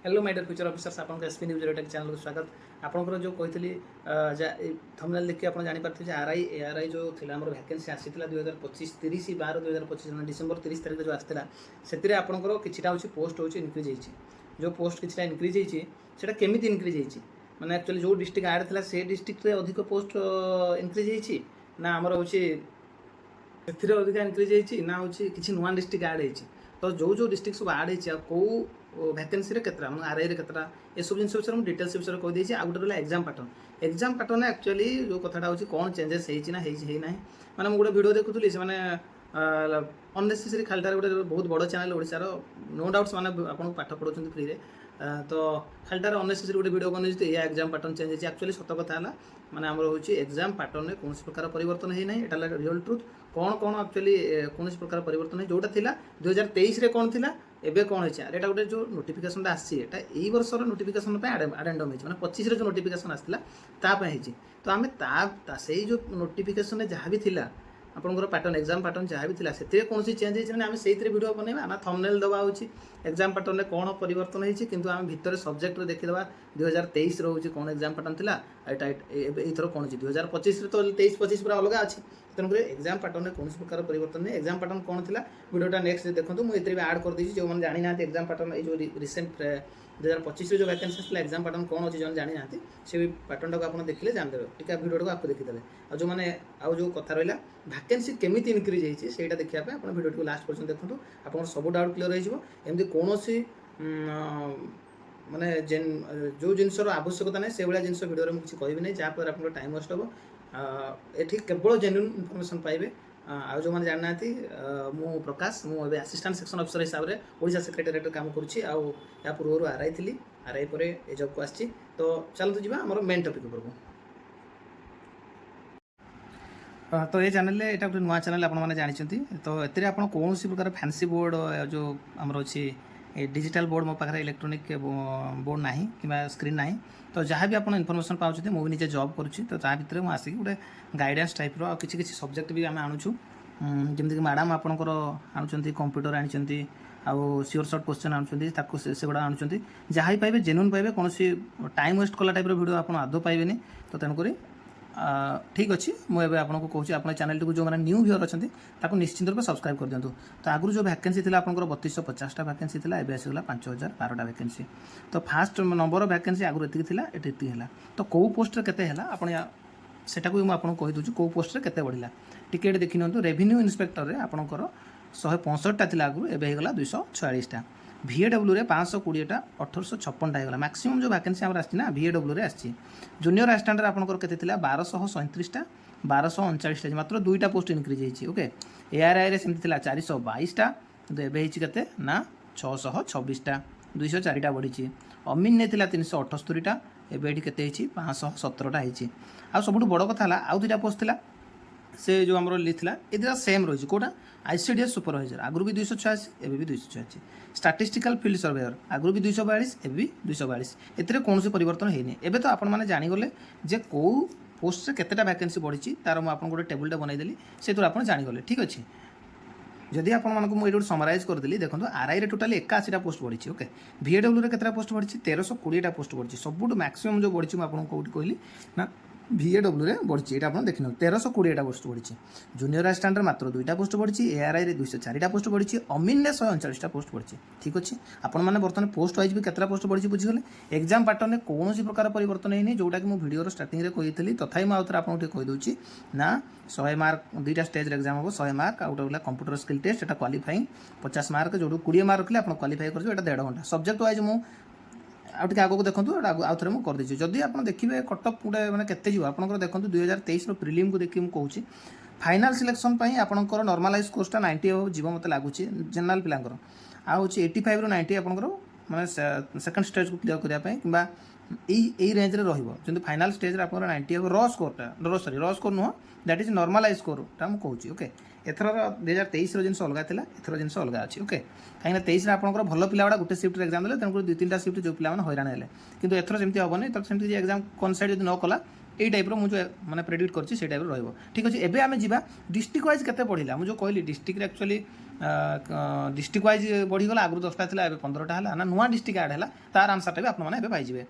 Hello my dear future officers आपन SP news रेटेक channel को स्वागत। आपनकर जो कही थंबनेल देखि आपन जानि पारथि जे आरआई जो थिला हमर वैकेंसी आसीतिला 2025 30 12 2025 डिसेंबर 30 तारिख जो आसीतिला सेतिरे आपनकर किछिटा होछि पोस्ट होछि इंक्रीज हेछि। जो पोस्ट किछिटा इंक्रीज हेछि सेटा केमिति इंक्रीज हेछि माने एक्चुअली जो डिस्ट्रिक्ट ऐड थिला से डिस्ट्रिक्ट रे अधिक पोस्ट इंक्रीज हेछि ना हमर होछि एथिरे अधिक इंक्रीज हेछि ना होछि किछि नुवा डिस्ट्रिक्ट ऐड हेछि। तो जो जो डिस्ट्रिक्ट सब ऐड हेछि को वैकेंसी रे केतरा मतलब आरआई रे केतरा ए सब जिंस विषय डिटेल्स विषय कहि देछि। आ गुटे रहला एग्जाम पैटर्न एक्चुअली जो कथाटा होछि कोन चेंजेस हेछि ना हेइ नाही माने मु गुटे वीडियो देखुथुली से माने अननेसेसरी खालटार गुटे बहुत बड़ चैनल ओडिसा रो नो डाउट्स माने आपन पाठ पढौछन फ्री रे तो खालटार अननेसेसरी गुटे वीडियो बनै जे या एग्जाम पैटर्न चेंज हेछि। एक्चुअली सत कथा हला माने हमर होछि एग्जाम पैटर्न रे कोनस प्रकार परिवर्तन हेइ नाही एटा रियल ट्रुथ कौन कौन एक्चुअली कौन प्रकार परिवर्तन है जोटा थिला 2023 रे कौन थिला एबे कौन है एटा गोटे जो नोटिफिकेशन आसी एटा एई वर्षर नोटिफिकेशन पे एडेंडम है माने 25 रे जो नोटिफिकेशन आसला ता पे है तो आमे ता सेही जो नोटिफिकेशन रे जहां भी थिला आपनकर पैटर्न एग्जाम पैटर्न जहाँ भी थिला सेते कौन चेंज होइछ आम से वीडियो बनैबा ना थंबनेल दबा होछि एग्जाम पैटर्न में कौन परिवर्तन होइछ किंतु आम भितर सब्जेक्ट रे देखिदबा 2023 रो होछि कौन एग्जाम पैटर्न थिला एटा एथरो कौन होछि 2025 रे तो 23 25 पूरा अलग अछि तेणुक एग्जाम पैटर्न में कौन प्रकार परिवर्तन नहीं एग्जाम पैटर्न कौन थिला वीडियोटा नेक्स्ट देखो मुझे भी ऐड कर दी जो मैंने जानी ना एग्जाम पैटर्न ये जो रिसेंट 2025 जो वैकेंसी आसला एग्जाम पैटर्न कौन अच्छी जो जानी ना से भी पैटर्न टाक आप देखिले जानदेवे टीका वीडियो को आपको देखीदे और जो मैंने आउ जो कथा रहा वैकेंसी केमिति इंक्रीज होती है देखिए आप वीडियो लास्ट पर्यटन देखो आप सब डाउट क्लीयर होमती कौन माने जो जिनसर आवश्यकता ना से भाया जिन वीडियो में किसी कहबी नहीं जहाँफल आप टाइम वेस्ट हम ये केवल जेन्युइन इनफॉरमेशन पाइबे। आ जो मैंने जानना मु प्रकाश मुझे असिस्टेंट सेक्शन ऑफिसर हिसाब से ओडिशा सेक्रेटेरिएट काम करुच्ची या पूर्व आरआई थी आरआई पर ए जॉब को आसी तो चलते जी आम मेन टॉपिक ऊपर तो ये चैनल यहाँ गोटे नुआ चैनल आपने जानते तो ये आप कौन प्रकार फैंसी बोर्ड जो आमर अच्छी डिजिटल बोर्ड मो पाखे इलेक्ट्रोनिक बोर्ड ना कि स्क्रीन ना तो जहाँ भी आप इनफॉरमेशन पाँच मुझे निजे जॉब करुच्ची तो ता भर मुझे आसिक गोटे गाइडेंस टाइप किसी सब्जेक्ट भी आम आणुचु जमीक मैडम आपंकर आणुंट कंप्यूटर आनी आउ सियोर सर्ट क्वेश्चन आणुंट से गुड़ा आणुंट जहाँ ही पाइबे जेन्युइन पाइबे कौन टाइम वेस्ट कला टाइप वीडियो आप आदौ पाइबे तो तेणुक ठीक अच्छे मुझे आपको कहूँ आप चैनल टी जो मैंने न्यू व्यूअर अच्छा निश्चित रूप सब्सक्राइब कर दिंतु। तो आगुरी जो वैकेंसी थी आप 3250 वैकेंसी थी एवं आसगला 5012 वैकेंसी तो फास्ट नंबर ऑफ वैकेंसी आगुरी एति है तो कौ पोस्ट के सेटा को आपको कहीदे कौ पोस्ट के बढ़ला टिकेट देखी नि रेवेन्यू इन्स्पेक्टर में आपंकर 165टा थी आगुरी एवं होगा 246टा VAW रे 520टा 1856टा होगा मैक्सिमम जो वैकेंसी आम आसी VAW रे आसी जूनियर असिस्टेंट आपंकर के 1237टा 1239टा मात्र 2टा पोस्ट इंक्रीज होती ओके ARI रे सेमती 422टा तो एवं के ना 626टा 204टा बढ़ी अमीन ने 378टा एवं ये के 517टा होती आ सब बड़ कथा आउ 2टा पोस्ट था से जो आम लिखा ये दुटा सेम रही कौटा ICDS सुपरवाइजर आगुरी भी 286 एवं भी 286 स्टैटिस्टिकल फील्ड सर्वेयर आगुरी भी 242 एवं भी 242 एतिर कौन परिवर्तन होनी एवं तो आपण मैंने जानीगले जे कौ पोस्ट से केतेटा वैकेंसी बढ़ी तार मुझे गोटे टेबुलटा बनईदेली से आप जानीगले ठीक अच्छे जदि आपको ये समराइज करदेली देखो आरआई रे टोटाली 81टा पोस्ट बढ़ी ओके VAW रे केतेटा पोस्ट बढ़ी 1320टा पोस्ट बढ़ी सब मैक्सिमम जो बढ़ी मुझे कहली ना VAW रे बढ़ी ये आप देखिए 1320टा पोस्ट बढ़ी जूनियर असिस्टेंट मात्र 2टा पोस्ट बढ़ी ARI रे 204टा पोस्ट बढ़ी अमीन ने 139टा पोस्ट बढ़ी ठीक अच्छे आपण मैंने बर्तमान पोस्ट वाइज भी केतटा पोस्ट बढ़ी बुझीगले एग्जाम पैटर्न में कौन प्रकार परिवर्तन होनी जोटा कि वीडियो स्टार्टिंग में कही तथापि मुझे आपको कहीदे ना 100 मार्क 2टा स्टेज एग्जाम हम 100 मार्क आ गोटे कंप्यूटर स्किल टेस्ट एटा क्वालिफाइंग 50 मार्क जो 20 मार्क रखिले आप क्वालिफाई कर 1.5 घंटा सब्जेक्ट वाइज मु आगे आगे देखो आउ थे मुझे करदे जदि आप देखिए कटअप गोटे मैंने केते जीव आपंकर देखो 2023 प्रिलिम को देखिए मुझे फाइनाल सिलेक्शन आपंकर नॉर्मलाइज कोर्सटा 90 अब जीव मत लगुच जनरल पिलांकर आउ 85 ରୁ 90 आपंकर माने सेकंड स्टेज को क्लियर करने कि रेंज रे रही फाइनाल स्टेज आप 90 अब र स्कोरटा सॉरी र स्कोर नुह दैट इज नॉर्मलाइज स्कोरटा मुझे ओके एथर 2023 जिन अलग था एथर जिन अलग अच्छी ओके कहीं 23 आपंकर भल पिला गोटे सिफ्ट एग्जाम देते तेणुकर 2-3टा सिफ्ट जो पिला हैरान है कि एथर सेमती हेनी तो सेमती एग्जाम कनसाइड जो न कला यही टाइप मुझे मैंने प्रेडिक्ट कर टाइप रही ठीक अच्छे एवं आम जा डिस्ट्रिक्ट वाइज के पढ़ला मुझे कहली डिस्ट्रिक्ट एक्चुअली डिस्ट्रिक्ट वाइज बढ़ीगला आगु 10टा था एवं 15टा है ना नुआ डिस्ट्रिक्ट आड है तार आंसरटा भी आपने पाइबे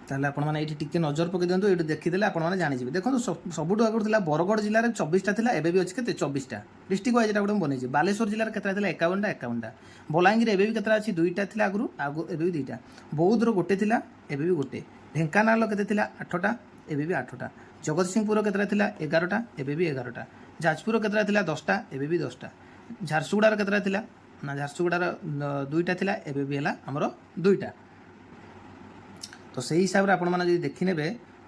ताहले आपण मैंने ये टिके नजर पकई दिखाँ ये देखीदे आपने जानीजे देखो सबुठ आगुरी बरगढ़ जिले में 24टा था एवं भी अच्छे के 24टा डिस्ट्रिक्ट वाइज गोटे बनई बालेश्वर जिले में केतटा 51टा बलांगीर एवं भी के 2टा था आगु एवं भी 2टा बौद्ध गोटे था एवं भी गोटे ढेंकानाल के 8टा एवं भी 8टा जगतसिंहपुर के 11टा एवं भी 11टा जाजपुर के 10टा एवं भी 10टा झारसुगुड़ार के ना झारसुगुड़ार 2टा था एवं भी है आमर 2टा तो से हिसाब से आपण देखने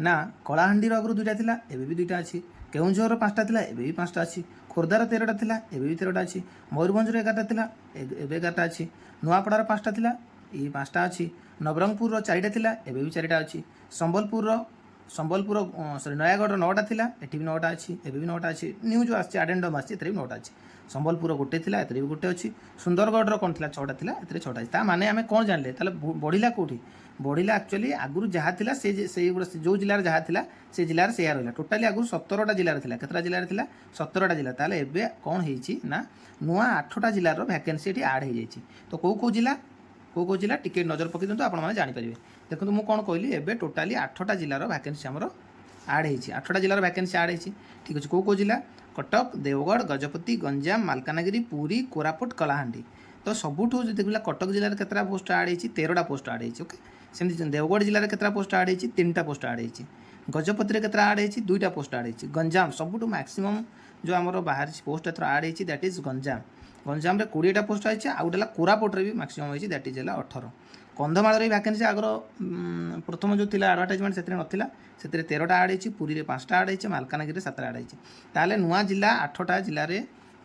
ना कलाहांडी आगु 2टा था एवं भी 2टा अच्छी केउंझर 5टा था एवं भी 5टा अच्छी खोर्धार 13टा था एवं भी 13टा अच्छी मयूरभंजर 11टा था एवं 11टा अच्छी नुआपड़ार 5टा था ये 5टा अच्छी नवरंगपुर 4टा था एवं भी 4टा अच्छी संबलपुर सॉरी नयागढ़ 9टा था ये भी 9टा अच्छी एवं भी 9टा अच्छी न्यूज आसी आडेंडम आसी भी 9टा अच्छी संबलपुर गोटे था ये भी गोटे अच्छी सुंदरगढ़ कौन था 6टा था ये 6टा अच्छी माने आम कौन जानले बढ़ला कौटी बढ़ला एक्चुअली आगुरी जहाँ था से जो जिले जहाँ था से जिले से रहा टोटाली आगुरी 17टा जिले था केतटा जिले था 17टा जिला ताले एबे कौन होती ना नुआ 8टा जिलार वैकेंसी ये आड हो जाए तो कौ जिला कौ जिला टिके नजर पकई दिखाँ आपने जानीपारे देखो मुझे कौन कहली एबे टोटाली 8टा जिलार वैकेंसी आमर आड हो 8टा जिलार वैकेंसी आड हो ठीक अच्छे कौ जिला कटक देवगढ़ गजपति गंजाम मालकानगिरी पुरी कोरापुट कलाहांडी तो सबुठ देखा कटक जिले केतटा पोस्ट आड हो 13टा पोस्ट आड हो ओके सेमती देवगढ़ जिले में केतटा पोस्ट आड हो 3टा पोस्ट आड हो गजपति केतटा आड हो 2टा पोस्ट आड हो गंजाम सबुठ मैक्सिमम जो आमर बाहर पोस्ट एथर आड हो दैट इज गंजाम गंजाम 20टा पोस्ट आई आउ गोटे कोरापुट भी मैक्सिमम होती दैट इज 18 कंधमाल वैकेंसी आगर प्रथम जो थी आडभटाइजमेंट से नाला से 13टा आड हो पुरी में 5टा आड हो मालकानगिरी 7टा आड हो नुआ जिला 8टा जिले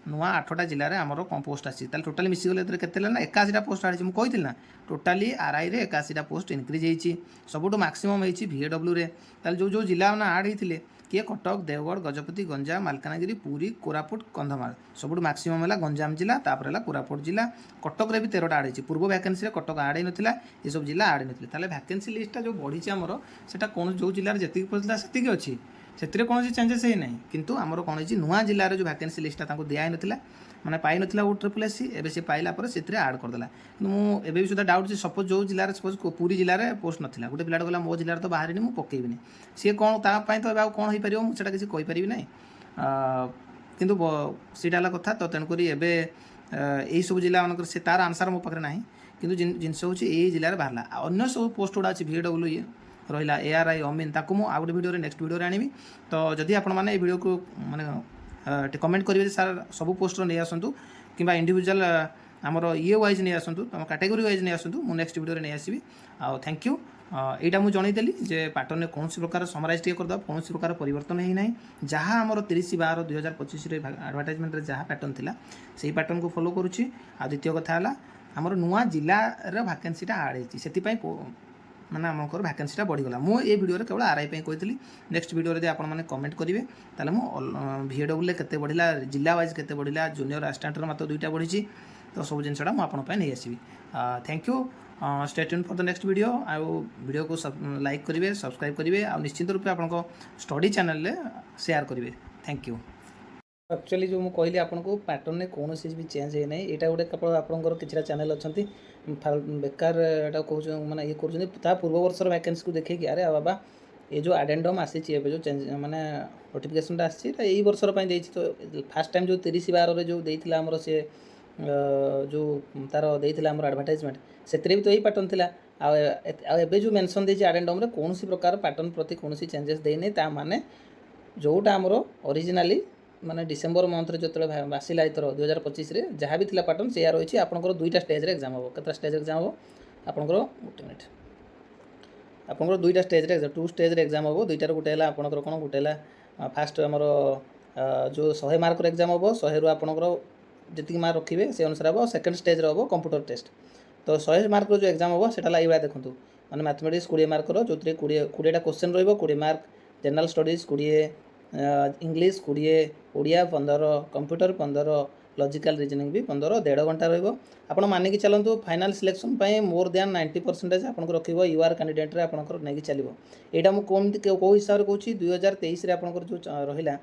नुआ 8टा जिले में आमर कौन पोस्ट आसी टोटाली मिसिगले के ना 81टा पोस्ट आड़ी मुझे कही ना टोटाली आरआई रे 81टा पोस्ट इनक्रिज होती सबुठ मैक्सिमम होती VAW रे जो जो जिला मैंने आड होते किए कटक देवगढ़ गजपति गंजाम मालकानगिरी पुरी कोरापुट कंधमाल सबुठ मैक्सिमम है गंजाम जिला तापर है कोरापुट जिला कटक रे भी 13टा आड हो पूर्व वैकेंसी कटक आड होता ये सब जिला आड होता वैकेंसी लिस्टा जो बढ़ी आमर से कौन जो जिले जी पड़ा से अच्छी से कौन चेंजेस है ना किंतु आमर कौन हो नुआ जिले जो वैकेंसी लिस्टा दिया नाला मैंने पाई नाला OSSC एवं से पाइला से आड करदेला मुझे भी सुधा डाउट सपोज जो जिले सपोज पुरी जिले में पोस्ट नाला गोटे पिला गला मो जिले तो बाहर मुझे पकेबी सी कौन तापाई तो कौन हो पार मुझे किसी कहीपरि ना कि सीटा कथा तो तेणुक यही सब जिला मानक से तार आंसर मो पाखे ना कि जिनस हूँ ये जिले में बाहर अन्य सब पोस्ट गुड़ा अच्छी VAW ये रहा ARI अमीन ताकू मुझे आउ गोटे वीडियो नेक्स्ट वीडियो आनी तो जदि आपण मैंने वीडियो को माने कमेंट करेंगे सार सब पोस्ट नहीं आसतु कि इंडिविजुअल आमर ये वाइज नहीं आसतु कैटेगोरी वाइज नहीं आसतु मुझे नेक्स्ट वीडियो नहीं आसबि थैंक यू यहाँ मुझे जनईदेली जे पैटर्न में कौन प्रकार समराइज टे करदे कौन प्रकार परिवर्तन ही ना जहाँ आमर 30/12/2025 एडवर्टाइजमेंट जहाँ पैटर्न थिला से पैटर्न को फॉलो करुच्ची आ द्वितीय कथा है आमर नुआ जिलार वैकेंसीटा आड होती से मैंने आमकर वैकेंसीटा बढ़ीगला मुझे भिडियो केवल RI कही नेक्स्ट भिडियो आपने कमेंट करेंगे ताले VAW के बढ़ला जिला वाइज के बढ़ला जूनियर असिस्टेंट मात्र 2टा बढ़ी तो सब जिनसा मुझे नहीं आसबि thank you stay tune for the next video आउ वीडियो को लाइक करेंगे सब्सक्राइब करेंगे आ निश्चित रूप आपको स्टडी चैनल शेयर करेंगे थैंक यू एक्चुअली जो मुझे कहली आपको पैटर्न में कौन भी चेंज है ना यहाँ गोटे केवल आपंकर किसी चैनल अच्छा बेकार यहाँ कह मैंने ये कर पूर्व वर्ष वैकेंसी को देखिए अरे बाबा ये जो एडेंडम आसी जो चेंज माने नोटिफिकेशन आसी यही वर्षर तो फास्ट टाइम जो 30/12 जो देता आमर से जो तार देता आमर एडवर्टाइजमेंट से भी तो यही पैटर्न थी आबे जो मेंशन देती एडेंडम कौन प्रकार पैटर्न प्रति कौन चेंजेस देने माने जोटा आमर ओरिजिनाली माने डिसेम्बर मंथ जो आसला एथर 2025 जहाँ भी थी पैटर्न से रही आपंकर 2टा स्टेज एग्जाम हम के स्टेज एग्जाम हम आपंकर गोटे मिनट आपंकर 2टा स्टेज एग्जाम 2 स्टेज एग्जाम हम 2टार गोटे है आपंकर कौन गोटे है फास्ट आमर जो 100 मार्क एग्जाम हम 100 रु आपंकर जी मार्क रखिए से अनुसार हम सेकेंड स्टेज हम कंप्यूटर टेस्ट तो 100 मार्क जो एग्जाम हम से ये देखूँ मैंने मैथमेटिक्स 20 मार्क जो 20टा क्वेश्चन रो mark general studies 20 English 20 Odia 15 computer 15 logical reasoning भी 15 1.5 घंटा रहा मानिक चलतु फाइनाल सिलेक्शन मोर दैन 90% आपको रखिए यूआर कैंडिडेट रे आपंकर नहीं चलो यहाँ मुझे कौ हिसाब से कहूँ 2023 आपंकर जो रहा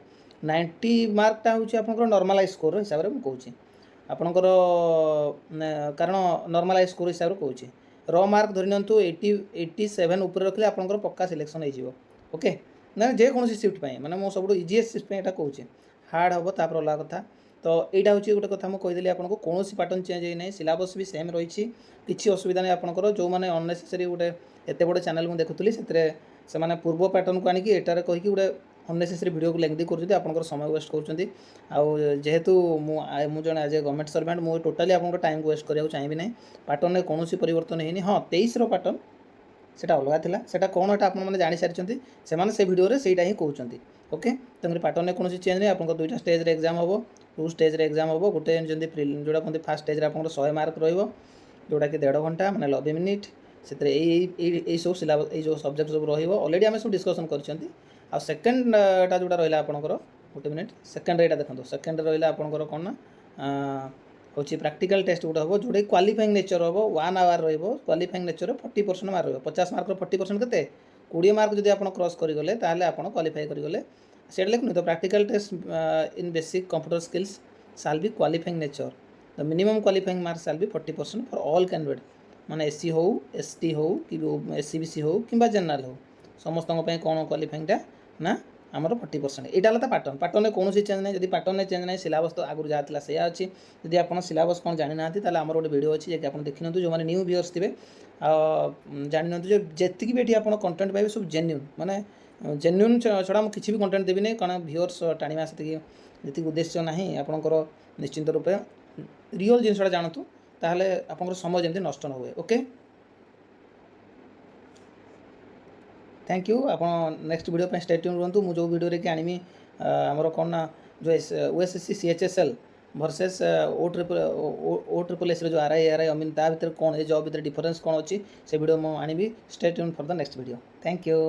90 मार्कटा हूँ आप नॉर्मलाइज स्कोर हिसाब से मुझे कहूँ ଆପଣଙ୍କର କାରଣ ନର୍ମାଲାଇଜ୍ ସ୍କୋର ହିସାବରେ କହୁଛି ର ମାର୍କ ଧରି ନିଅନ୍ତୁ 87 ଉପରେ ରଖିଲେ ଆପଣଙ୍କର ପକ୍କା ସିଲେକ୍ସନ୍ ହେଇଯିବ ଓକେ ନା ଯେକୌଣସି ସିଫ୍ଟ ପାଇଁ ମାନେ ମୁଁ ସବୁଠୁ ଇଜିଏଷ୍ଟ ସିଫ୍ଟ ପାଇଁ ଏଇଟା କହୁଛି ହାର୍ଡ଼ ହେବ ତାପରେ ଅଲଗା କଥା ତ এইটা হচ্ছে গোটে কথা ମୁଁ କହିଦେଲି ଆପଣଙ୍କୁ କୌଣସି ପାଟର୍ନ ଚେଞ୍ଜ ହେଇନାହିଁ ସିଲାବସ୍ ବି ସେମ୍ ରହିଛି କିଛି ଅସୁବିଧା ନାହିଁ ଆପଣଙ୍କର ଯେଉଁମାନେ ଅନନେସେସରି ଗୋଟେ ଏତେ ବଡ଼ ଚ୍ୟାନେଲ୍ ମୁଁ ଦେଖୁଥିଲି ସେଥିରେ ସେମାନେ ପୂର୍ବ ପାଟର୍ନକୁ ଆଣିକି ଏଟାରେ କହିକି ଗୋଟେ ଅନନେସେସରି ଭିଡ଼ିଓକୁ ଲେନ୍ଦି କରୁଛନ୍ତି ଆପଣଙ୍କର ସମୟ ୱେଷ୍ଟ କରୁଛନ୍ତି ଆଉ ଯେହେତୁ ମୁଁ ଜଣେ ଆଜ୍ ଏ ଗଭର୍ଣ୍ଣମେଣ୍ଟ ସର୍ଭାଣ୍ଟ ମୁଁ ଟୋଟାଲି ଆପଣଙ୍କ ଟାଇମ୍କୁ ୱେଷ୍ଟ କରିବାକୁ ଚାହିଁବି ନାହିଁ ପାଟର୍ନରେ କୌଣସି ପରିବର୍ତ୍ତନ ହେଇନି ହଁ 23ର ପାଟର୍ନ সেটা অলগা লা সেটা কোণ এটা আপনার জাঁসারি সেমানে সে ভিডিওরে সেইটা হি কৌঁচ ওকে তেমনি পাটর্নে কোণী চেঞ্জ নেই আপনার দুইটা স্টেজরে এক্সাম হব টু স্টেজরে এক্সাম হব গোটে যদি যেটা কুহতি ফার্স্ট স্টেজরে আপনার 100 মার্ক রহব जोटा कि 1.5 घंटा मैंने 90 मिनिट से सब सिलेबस ये सब्जेक्ट सब रलरेडी आम सब डिस्कसन कर सेकेंडटा जोटा रहा आपंकर गोटे मिनिट सेकेंड यहाँ देखो सेकेंड रहा आपंकर कौन ना हूँ प्राक्टिकल टेस्ट गोटे हम जोटा क्वालिफाइंग नेचर हम 1 आवर क्वालिफाइंग नेचर 40% मार्क रहा 50 मार्क 40% के 20 मार्क जब आप क्रॉस करगले आप क्वालिफाई करगले से लिखुन तो practical test in basic computer skills shall be qualifying nature the minimum qualifying marks shall be 40% for all candidate माने एससी हो एसटी हो कि एससीबीसी हो कि जनरल हो समस्त कौन क्वालिफाइंगटा ना आमर 40% यहाँ है पाटर्न पाटर्न कौन चेंज ना जब पाटर्न चेंज ना सिलेबस तो आगुरी जहाँ था सैया अच्छी जब आप सिलेबस कौन जानी ना आम गोटे वीडियो अच्छी जैसे आप देखी जो मैंने न्यू व्यूअर्स थे जानी जो जी भी ये आप कंटेंट पाइबे सब जेन्यून माने जेन्यून छड़ा मुझे किसी भी कंटेंट देवी नहीं कारण व्यूअर्स टाणिया से जी उद्देश्य ना आपंकर निश्चिंत रूपे रियल जिनसा जानतु ताहले आपंकर समय जमी नष्ट न हुए ओके थैंक यू आप नेक्स्ट वीडियो पे स्टे ट्यून रुहतु मुझे वीडियो कि आनमी आमर कौन ना जो ओएसएससी सीएचएसएल वर्सेस ओ ट्रिपल एस जो आरआई आई मीन ता भीतर कौन ए जॉब भीतर डिफरेंस कौन अच्छी से वीडियो मुझे आनबी stay tune for the next video thank you.